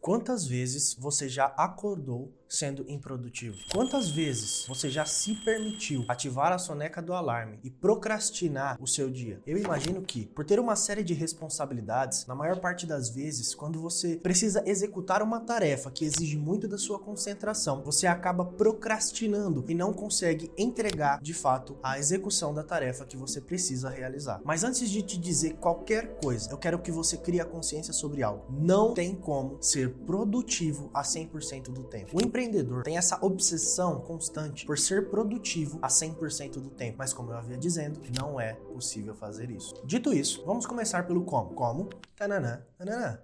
Quantas vezes você já acordou sendo improdutivo? Quantas vezes você já se permitiu ativar a soneca do alarme e procrastinar o seu dia? Eu imagino que, por ter uma série de responsabilidades, na maior parte das vezes, quando você precisa executar uma tarefa que exige muito da sua concentração, você acaba procrastinando e não consegue entregar, de fato, a execução da tarefa que você precisa realizar. Mas antes de te dizer qualquer coisa, eu quero que você crie a consciência sobre algo. Não tem como ser produtivo a 100% do tempo. O empreendedor tem essa obsessão constante por ser produtivo a 100% do tempo, mas como eu havia dizendo, não é possível fazer isso. Dito isso, vamos começar pelo como. Como? Tananã, tananã.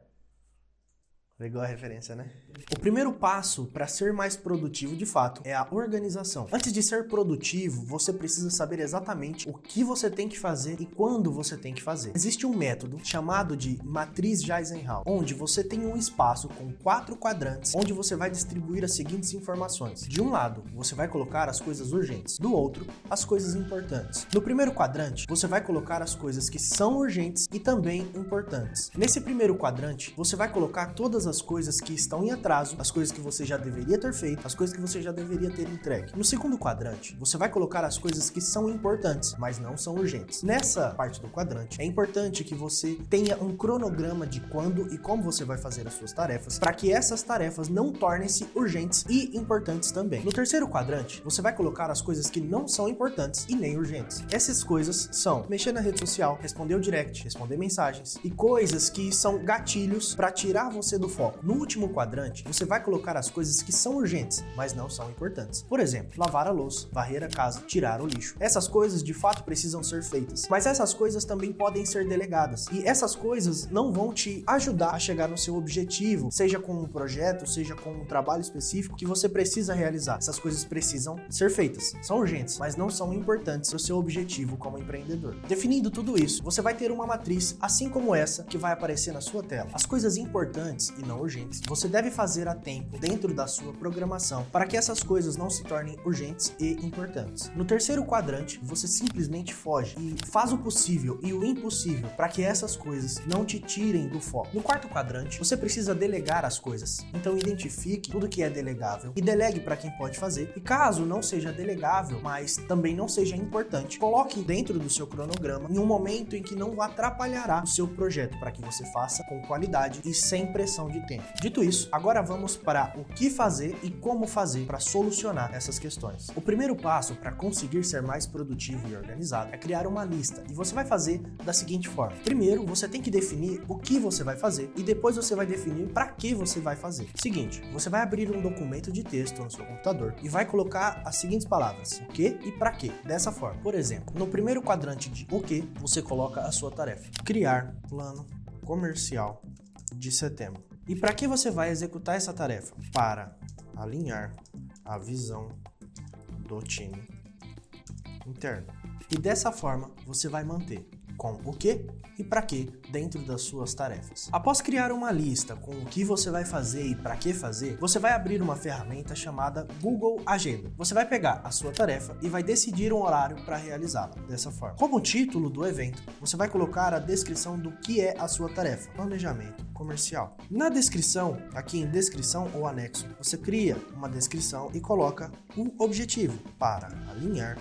Pegou a referência, né? O primeiro passo para ser mais produtivo, de fato, é a organização. Antes de ser produtivo, você precisa saber exatamente o que você tem que fazer e quando você tem que fazer. Existe um método chamado de matriz de Eisenhower, onde você tem um espaço com 4 quadrantes, onde você vai distribuir as seguintes informações. De um lado, você vai colocar as coisas urgentes. Do outro, as coisas importantes. No primeiro quadrante, você vai colocar as coisas que são urgentes e também importantes. Nesse primeiro quadrante, você vai colocar todas as coisas que estão em atraso, as coisas que você já deveria ter feito, as coisas que você já deveria ter entregue. No segundo quadrante, você vai colocar as coisas que são importantes, mas não são urgentes. Nessa parte do quadrante, é importante que você tenha um cronograma de quando e como você vai fazer as suas tarefas, para que essas tarefas não tornem-se urgentes e importantes também. No terceiro quadrante, você vai colocar as coisas que não são importantes e nem urgentes. Essas coisas são mexer na rede social, responder o direct, responder mensagens e coisas que são gatilhos para tirar você do foco. No último quadrante, você vai colocar as coisas que são urgentes, mas não são importantes. Por exemplo, lavar a louça, varrer a casa, tirar o lixo. Essas coisas de fato precisam ser feitas, mas essas coisas também podem ser delegadas. E essas coisas não vão te ajudar a chegar no seu objetivo, seja com um projeto, seja com um trabalho específico que você precisa realizar. Essas coisas precisam ser feitas. São urgentes, mas não são importantes para o seu objetivo como empreendedor. Definindo tudo isso, você vai ter uma matriz assim como essa que vai aparecer na sua tela. As coisas importantes e não urgentes, você deve fazer a tempo dentro da sua programação para que essas coisas não se tornem urgentes e importantes. No terceiro quadrante, você simplesmente foge e faz o possível e o impossível para que essas coisas não te tirem do foco. No quarto quadrante, você precisa delegar as coisas. Então identifique tudo que é delegável e delegue para quem pode fazer. E caso não seja delegável, mas também não seja importante, coloque dentro do seu cronograma em um momento em que não atrapalhará o seu projeto para que você faça com qualidade e sem pressão de tempo. Dito isso, agora vamos para o que fazer e como fazer para solucionar essas questões. O primeiro passo para conseguir ser mais produtivo e organizado é criar uma lista, e você vai fazer da seguinte forma. Primeiro, você tem que definir o que você vai fazer e depois você vai definir para que você vai fazer. Seguinte, você vai abrir um documento de texto no seu computador e vai colocar as seguintes palavras: o que e para quê. Dessa forma, por exemplo, no primeiro quadrante de o que, você coloca a sua tarefa: criar plano comercial de setembro. E para que você vai executar essa tarefa? Para alinhar a visão do time interno. E dessa forma, você vai manter com o que e para que dentro das suas tarefas. Após criar uma lista com o que você vai fazer e para que fazer, você vai abrir uma ferramenta chamada Google Agenda. Você vai pegar a sua tarefa e vai decidir um horário para realizá-la dessa forma. Como título do evento, você vai colocar a descrição do que é a sua tarefa: planejamento comercial. Na descrição, aqui em descrição ou anexo, você cria uma descrição e coloca o objetivo: para alinhar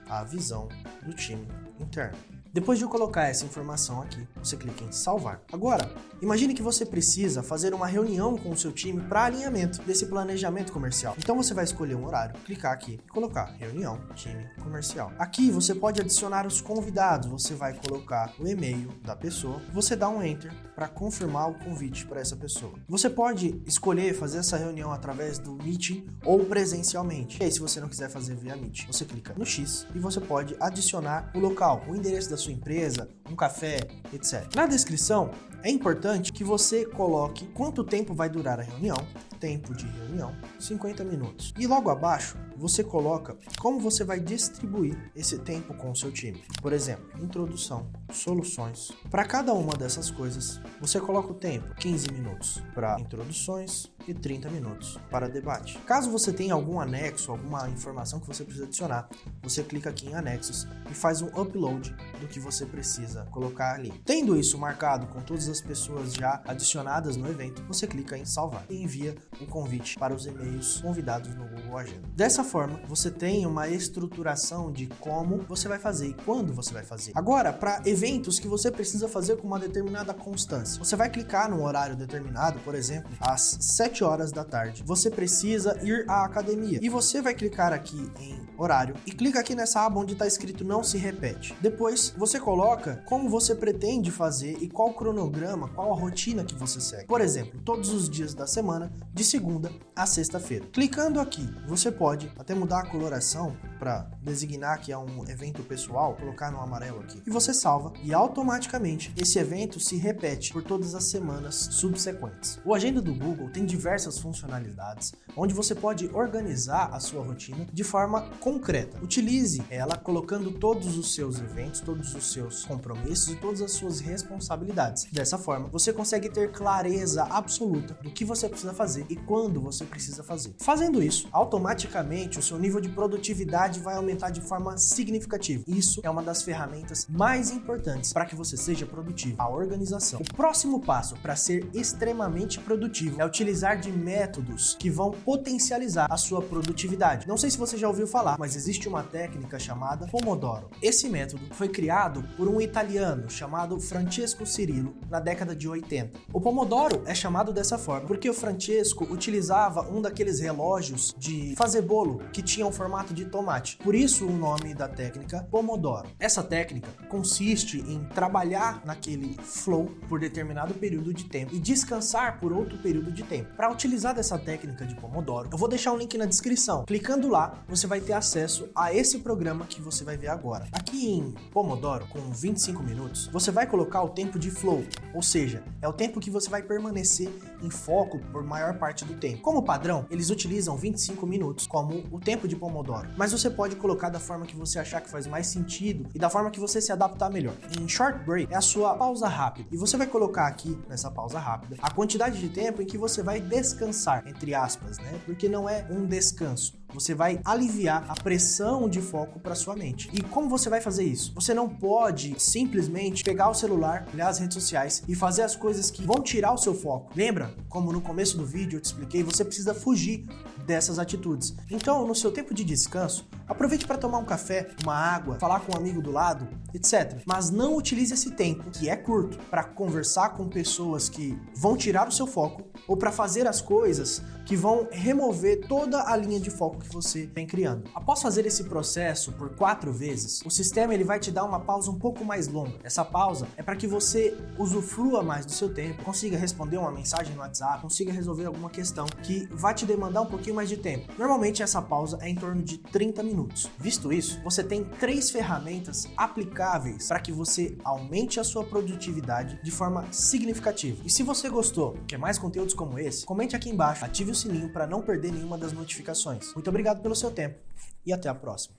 a visão do time interno. Depois de eu colocar essa informação aqui, você clica em salvar. Agora, imagine que você precisa fazer uma reunião com o seu time para alinhamento desse planejamento comercial. Então você vai escolher um horário, clicar aqui e colocar reunião time comercial. Aqui você pode adicionar os convidados, você vai colocar o e-mail da pessoa, você dá um enter para confirmar o convite para essa pessoa. Você pode escolher fazer essa reunião através do Meeting ou presencialmente. E aí, se você não quiser fazer via Meet, você clica no X e você pode adicionar o local, o endereço da sua empresa, um café, etc. Na descrição, é importante que você coloque quanto tempo vai durar a reunião, tempo de reunião, 50 minutos. E logo abaixo, você coloca como você vai distribuir esse tempo com o seu time. Por exemplo, introdução, soluções. Para cada uma dessas coisas, você coloca o tempo: 15 minutos para introduções e 30 minutos para debate. Caso você tenha algum anexo, alguma informação que você precisa adicionar, você clica aqui em anexos e faz um upload do que você precisa colocar ali. Tendo isso marcado com todas as pessoas já adicionadas no evento, você clica em salvar e envia o convite para os e-mails convidados no Google Agenda. Dessa forma, você tem uma estruturação de como você vai fazer e quando você vai fazer. Agora, para eventos que você precisa fazer com uma determinada constância, você vai clicar num horário determinado, por exemplo, às 7 horas da tarde. Você precisa ir à academia e você vai clicar aqui em horário e clica aqui nessa aba onde está escrito não se repete. Depois, você coloca como você pretende fazer e qual cronograma, qual a rotina que você segue. Por exemplo, todos os dias da semana, de segunda a sexta-feira. Clicando aqui, você pode até mudar a coloração para designar que é um evento pessoal, colocar no amarelo aqui. E você salva e automaticamente esse evento se repete por todas as semanas subsequentes. O Agenda do Google tem diversas funcionalidades, onde você pode organizar a sua rotina de forma concreta. Utilize ela colocando todos os seus eventos, todos os seus compromissos e todas as suas responsabilidades. Dessa forma, você consegue ter clareza absoluta do que você precisa fazer e quando você precisa fazer. Fazendo isso, automaticamente o seu nível de produtividade vai aumentar de forma significativa. Isso é uma das ferramentas mais importantes para que você seja produtivo, a organização. O próximo passo para ser extremamente produtivo é utilizar de métodos que vão potencializar a sua produtividade. Não sei se você já ouviu falar, mas existe uma técnica chamada Pomodoro. Esse método foi criado por um italiano chamado Francesco Cirillo na década de 80. O Pomodoro é chamado dessa forma porque o Francesco utilizava um daqueles relógios de fazer bolo que tinha um formato de tomate. Por isso o nome da técnica Pomodoro. Essa técnica consiste em trabalhar naquele flow por determinado período de tempo e descansar por outro período de tempo. Para utilizar dessa técnica de Pomodoro, eu vou deixar um link na descrição. Clicando lá, você vai ter acesso a esse programa que você vai ver agora. Aqui em Pomodoro, com 25 minutos, você vai colocar o tempo de flow, ou seja, é o tempo que você vai permanecer em foco por maior parte do tempo. Como padrão, eles utilizam 25 minutos como o tempo de Pomodoro, mas você pode colocar da forma que você achar que faz mais sentido e da forma que você se adaptar melhor. Em Short Break é a sua pausa rápida e você vai colocar aqui nessa pausa rápida a quantidade de tempo em que você vai descansar, entre aspas, né? Porque não é um descanso. Você vai aliviar a pressão de foco para sua mente. E como você vai fazer isso? Você não pode simplesmente pegar o celular, olhar as redes sociais e fazer as coisas que vão tirar o seu foco. Lembra? Como no começo do vídeo eu te expliquei, você precisa fugir dessas atitudes. Então, no seu tempo de descanso, aproveite para tomar um café, uma água, falar com um amigo do lado, etc. Mas não utilize esse tempo, que é curto, para conversar com pessoas que vão tirar o seu foco ou para fazer as coisas que vão remover toda a linha de foco que você vem criando. Após fazer esse processo por 4 vezes, o sistema ele vai te dar uma pausa um pouco mais longa. Essa pausa é para que você usufrua mais do seu tempo, consiga responder uma mensagem no WhatsApp, consiga resolver alguma questão que vai te demandar um pouquinho mais de tempo. Normalmente essa pausa é em torno de 30 minutos. Visto isso, você tem 3 ferramentas aplicáveis para que você aumente a sua produtividade de forma significativa. E se você gostou, quer mais conteúdos como esse, comente aqui embaixo, ative o sininho para não perder nenhuma das notificações. Muito obrigado pelo seu tempo e até a próxima.